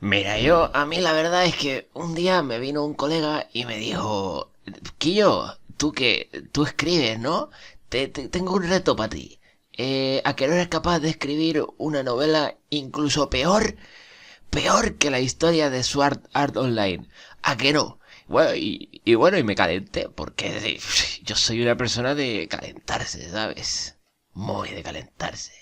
Mira, a mí la verdad es que un día me vino un colega y me dijo, Quillo, tú escribes, ¿no? Tengo un reto para ti. ¿A que no eres capaz de escribir una novela incluso peor que la historia de Sword Art Online? ¿A que no? Bueno, y me calenté, porque yo soy una persona de calentarse, ¿sabes? Muy de calentarse.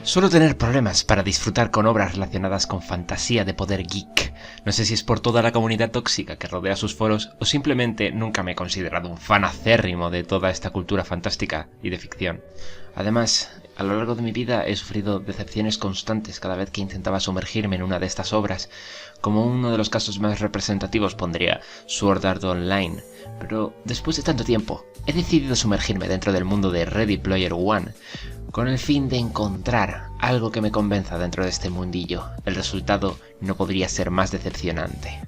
Suelo tener problemas para disfrutar con obras relacionadas con fantasía de poder geek. No sé si es por toda la comunidad tóxica que rodea sus foros o simplemente nunca me he considerado un fan acérrimo de toda esta cultura fantástica y de ficción. Además, a lo largo de mi vida he sufrido decepciones constantes cada vez que intentaba sumergirme en una de estas obras. Como uno de los casos más representativos pondría Sword Art Online, pero después de tanto tiempo he decidido sumergirme dentro del mundo de Ready Player One, con el fin de encontrar algo que me convenza dentro de este mundillo. El resultado no podría ser más decepcionante.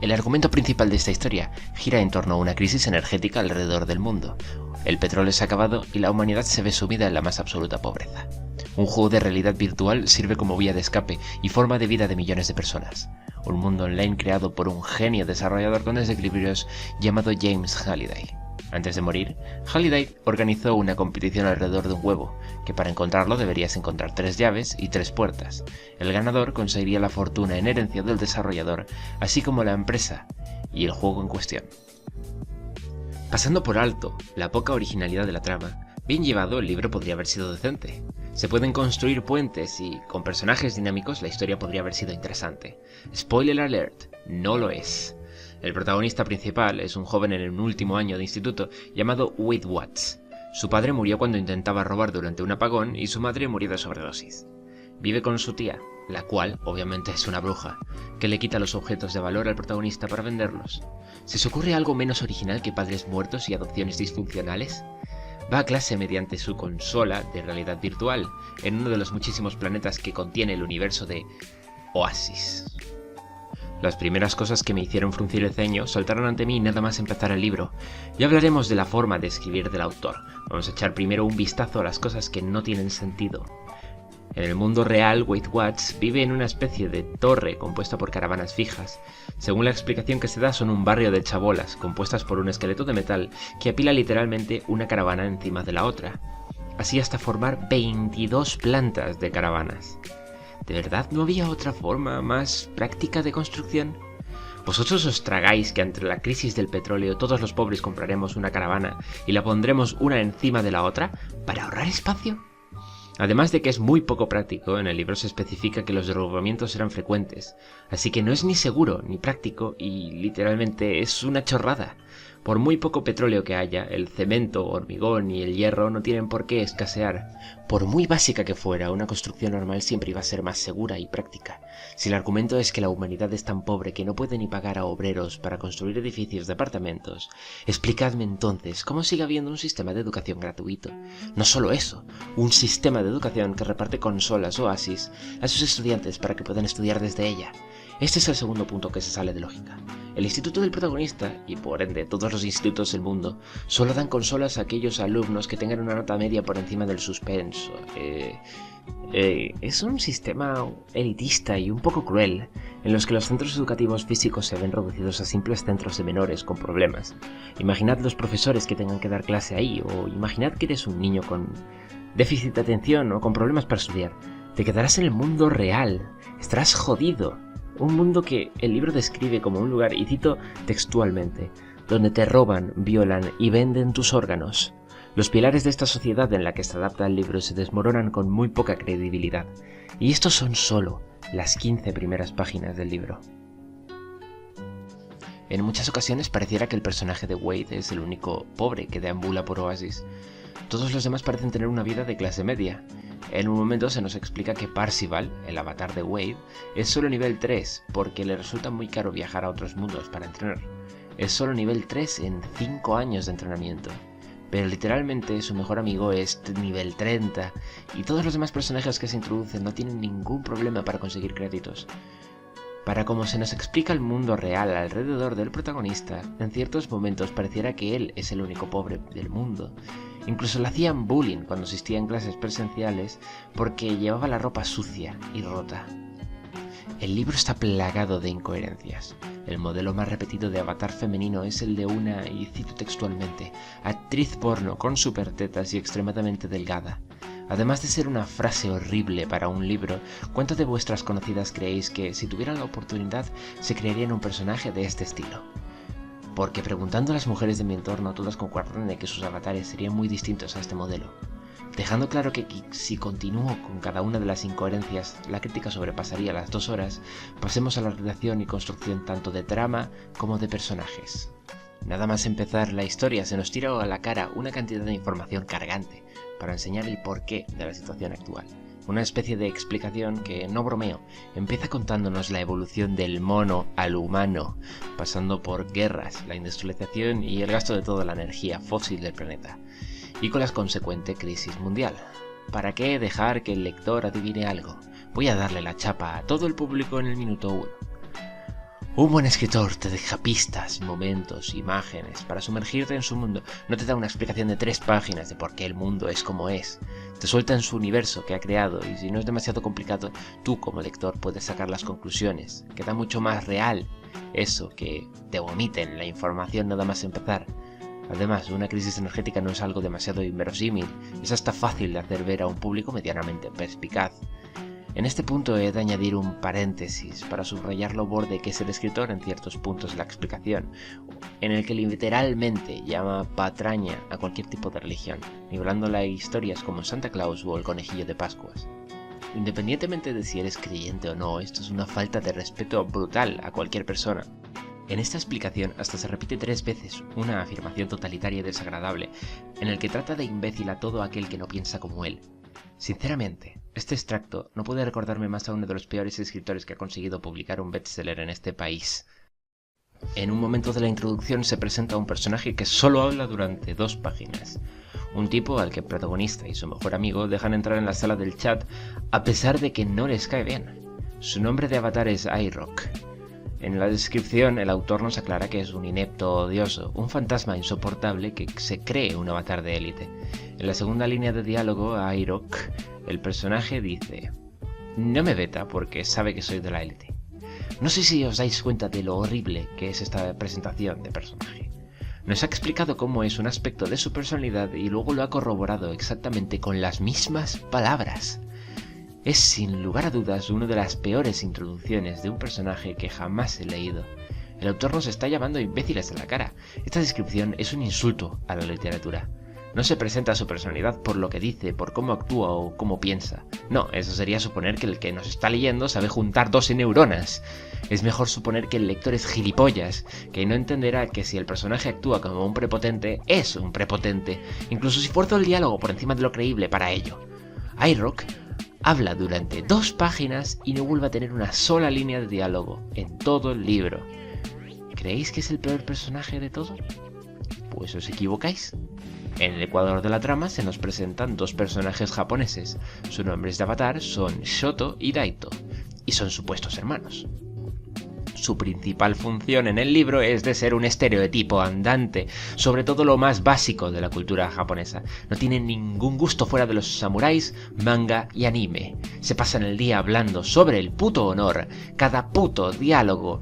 El argumento principal de esta historia gira en torno a una crisis energética alrededor del mundo. El petróleo se ha acabado y la humanidad se ve sumida en la más absoluta pobreza. Un juego de realidad virtual sirve como vía de escape y forma de vida de millones de personas. Un mundo online creado por un genio desarrollador con desequilibrios llamado James Halliday. Antes de morir, Halliday organizó una competición alrededor de un huevo, que para encontrarlo deberías encontrar 3 llaves y 3 puertas. El ganador conseguiría la fortuna en herencia del desarrollador, así como la empresa y el juego en cuestión. Pasando por alto la poca originalidad de la trama, bien llevado el libro podría haber sido decente. Se pueden construir puentes y, con personajes dinámicos, la historia podría haber sido interesante. Spoiler alert, no lo es. El protagonista principal es un joven en el último año de instituto llamado Wade Watts. Su padre murió cuando intentaba robar durante un apagón y su madre murió de sobredosis. Vive con su tía, la cual obviamente es una bruja, que le quita los objetos de valor al protagonista para venderlos. ¿Se os ocurre algo menos original que padres muertos y adopciones disfuncionales? Va a clase mediante su consola de realidad virtual en uno de los muchísimos planetas que contiene el universo de Oasis. Las primeras cosas que me hicieron fruncir el ceño saltaron ante mí nada más empezar el libro. Ya hablaremos de la forma de escribir del autor. Vamos a echar primero un vistazo a las cosas que no tienen sentido. En el mundo real, Wade Watts vive en una especie de torre compuesta por caravanas fijas. Según la explicación que se da, son un barrio de chabolas, compuestas por un esqueleto de metal que apila literalmente una caravana encima de la otra. Así hasta formar 22 plantas de caravanas. ¿De verdad no había otra forma más práctica de construcción? ¿Vosotros os tragáis que ante la crisis del petróleo todos los pobres compraremos una caravana y la pondremos una encima de la otra para ahorrar espacio? Además de que es muy poco práctico, en el libro se especifica que los derrumbamientos eran frecuentes, así que no es ni seguro ni práctico y literalmente es una chorrada. Por muy poco petróleo que haya, el cemento, hormigón y el hierro no tienen por qué escasear. Por muy básica que fuera, una construcción normal siempre iba a ser más segura y práctica. Si el argumento es que la humanidad es tan pobre que no puede ni pagar a obreros para construir edificios de apartamentos, explicadme entonces cómo sigue habiendo un sistema de educación gratuito. No solo eso, un sistema de educación que reparte consolas Oasis a sus estudiantes para que puedan estudiar desde ella. Este es el segundo punto que se sale de lógica. El instituto del protagonista, y por ende todos los institutos del mundo, solo dan consolas a aquellos alumnos que tengan una nota media por encima del suspenso. Es un sistema elitista y un poco cruel, en los que los centros educativos físicos se ven reducidos a simples centros de menores con problemas. Imaginad los profesores que tengan que dar clase ahí, o imaginad que eres un niño con déficit de atención o con problemas para estudiar. Te quedarás en el mundo real, estarás jodido. Un mundo que el libro describe como un lugar, y cito textualmente, donde te roban, violan y venden tus órganos. Los pilares de esta sociedad en la que se adapta el libro se desmoronan con muy poca credibilidad, y estos son solo las 15 primeras páginas del libro. En muchas ocasiones pareciera que el personaje de Wade es el único pobre que deambula por Oasis. Todos los demás parecen tener una vida de clase media. En un momento se nos explica que Parzival, el avatar de Wade, es solo nivel 3 porque le resulta muy caro viajar a otros mundos para entrenar. Es solo nivel 3 en 5 años de entrenamiento. Pero literalmente su mejor amigo es nivel 30 y todos los demás personajes que se introducen no tienen ningún problema para conseguir créditos. Para como se nos explica el mundo real alrededor del protagonista, en ciertos momentos pareciera que él es el único pobre del mundo. Incluso le hacían bullying cuando asistía en clases presenciales porque llevaba la ropa sucia y rota. El libro está plagado de incoherencias. El modelo más repetido de avatar femenino es el de una, y cito textualmente, actriz porno con supertetas y extremadamente delgada. Además de ser una frase horrible para un libro, ¿cuántas de vuestras conocidas creéis que, si tuvieran la oportunidad, se crearían un personaje de este estilo? Porque preguntando a las mujeres de mi entorno, todas concuerdan de que sus avatares serían muy distintos a este modelo. Dejando claro que si continúo con cada una de las incoherencias, la crítica sobrepasaría las 2 horas, pasemos a la redacción y construcción tanto de trama como de personajes. Nada más empezar la historia se nos tira a la cara una cantidad de información cargante para enseñar el porqué de la situación actual. Una especie de explicación que, no bromeo, empieza contándonos la evolución del mono al humano, pasando por guerras, la industrialización y el gasto de toda la energía fósil del planeta, y con la consecuente crisis mundial. ¿Para qué dejar que el lector adivine algo? Voy a darle la chapa a todo el público en el minuto 1. Un buen escritor te deja pistas, momentos, imágenes para sumergirte en su mundo. No te da una explicación de 3 páginas de por qué el mundo es como es. Te suelta en su universo que ha creado y si no es demasiado complicado, tú como lector puedes sacar las conclusiones. Queda mucho más real eso que te vomiten la información nada más empezar. Además, una crisis energética no es algo demasiado inverosímil, es hasta fácil de hacer ver a un público medianamente perspicaz. En este punto he de añadir un paréntesis para subrayar lo borde que es el escritor en ciertos puntos de la explicación, en el que literalmente llama patraña a cualquier tipo de religión, nivelándola a historias como Santa Claus o el conejillo de Pascuas. Independientemente de si eres creyente o no, esto es una falta de respeto brutal a cualquier persona. En esta explicación hasta se repite 3 veces una afirmación totalitaria y desagradable, en el que trata de imbécil a todo aquel que no piensa como él. Sinceramente, este extracto no puede recordarme más a uno de los peores escritores que ha conseguido publicar un bestseller en este país. En un momento de la introducción se presenta un personaje que solo habla durante 2 páginas. Un tipo al que el protagonista y su mejor amigo dejan entrar en la sala del chat a pesar de que no les cae bien. Su nombre de avatar es iRock. En la descripción el autor nos aclara que es un inepto odioso, un fantasma insoportable que se cree un avatar de élite. En la segunda línea de diálogo, a iRock, el personaje dice: no me veta porque sabe que soy de la élite. No sé si os dais cuenta de lo horrible que es esta presentación de personaje. Nos ha explicado cómo es un aspecto de su personalidad y luego lo ha corroborado exactamente con las mismas palabras. Es sin lugar a dudas una de las peores introducciones de un personaje que jamás he leído. El autor nos está llamando imbéciles a la cara. Esta descripción es un insulto a la literatura. No se presenta su personalidad por lo que dice, por cómo actúa o cómo piensa. No, eso sería suponer que el que nos está leyendo sabe juntar 2 neuronas. Es mejor suponer que el lector es gilipollas, que no entenderá que si el personaje actúa como un prepotente, es un prepotente, incluso si fuerza el diálogo por encima de lo creíble para ello. iRock habla durante 2 páginas y no vuelve a tener una sola línea de diálogo en todo el libro. ¿Creéis que es el peor personaje de todo? Pues os equivocáis. En el ecuador de la trama se nos presentan 2 personajes japoneses. Sus nombres de avatar son Shoto y Daito, y son supuestos hermanos. Su principal función en el libro es de ser un estereotipo andante, sobre todo lo más básico de la cultura japonesa. No tienen ningún gusto fuera de los samuráis, manga y anime. Se pasan el día hablando sobre el puto honor, cada puto diálogo.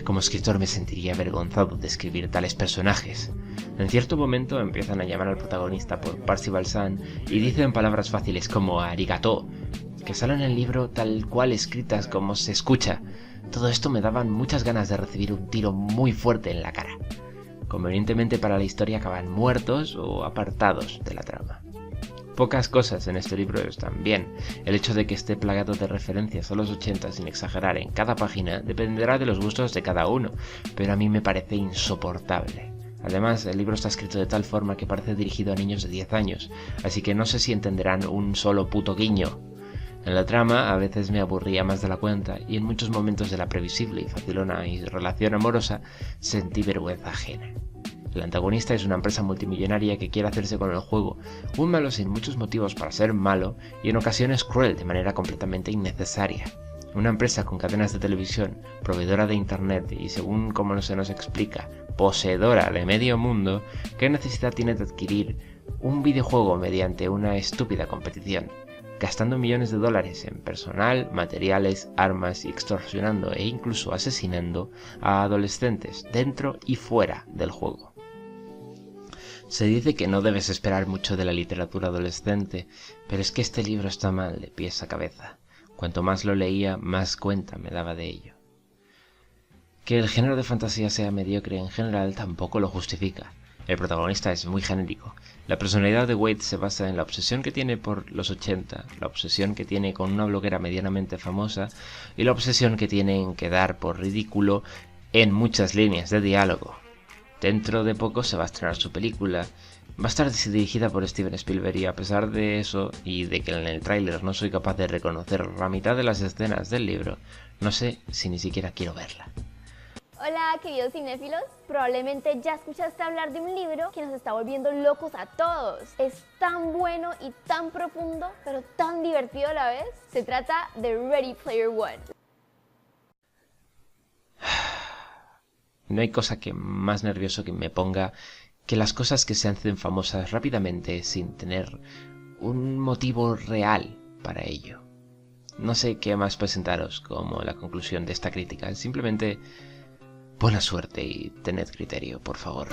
Como escritor me sentiría avergonzado de escribir tales personajes. En cierto momento empiezan a llamar al protagonista por Parcival-san y dicen palabras fáciles como arigato, que salen en el libro tal cual escritas como se escucha. Todo esto me daban muchas ganas de recibir un tiro muy fuerte en la cara. Convenientemente para la historia acaban muertos o apartados de la trama. Pocas cosas en este libro están bien. El hecho de que esté plagado de referencias a los 80 sin exagerar en cada página dependerá de los gustos de cada uno, pero a mí me parece insoportable. Además, el libro está escrito de tal forma que parece dirigido a niños de 10 años, así que no sé si entenderán un solo puto guiño. En la trama a veces me aburría más de la cuenta y en muchos momentos de la previsible y facilona y relación amorosa sentí vergüenza ajena. El antagonista es una empresa multimillonaria que quiere hacerse con el juego, un malo sin muchos motivos para ser malo y en ocasiones cruel de manera completamente innecesaria. Una empresa con cadenas de televisión, proveedora de internet y, según como se nos explica, poseedora de medio mundo, ¿qué necesidad tiene de adquirir un videojuego mediante una estúpida competición, gastando millones de dólares en personal, materiales, armas y extorsionando e incluso asesinando a adolescentes dentro y fuera del juego? Se dice que no debes esperar mucho de la literatura adolescente, pero es que este libro está mal de pies a cabeza. Cuanto más lo leía, más cuenta me daba de ello. Que el género de fantasía sea mediocre en general tampoco lo justifica. El protagonista es muy genérico. La personalidad de Wade se basa en la obsesión que tiene por los 80, la obsesión que tiene con una bloguera medianamente famosa y la obsesión que tiene en quedar por ridículo en muchas líneas de diálogo. Dentro de poco se va a estrenar su película. Va a estar dirigida por Steven Spielberg y a pesar de eso y de que en el tráiler no soy capaz de reconocer la mitad de las escenas del libro, no sé si ni siquiera quiero verla. Hola queridos cinéfilos, probablemente ya escuchaste hablar de un libro que nos está volviendo locos a todos. Es tan bueno y tan profundo, pero tan divertido a la vez. Se trata de Ready Player One. No hay cosa que más nervioso que me ponga que las cosas que se hacen famosas rápidamente sin tener un motivo real para ello. No sé qué más presentaros como la conclusión de esta crítica, simplemente buena suerte y tened criterio, por favor.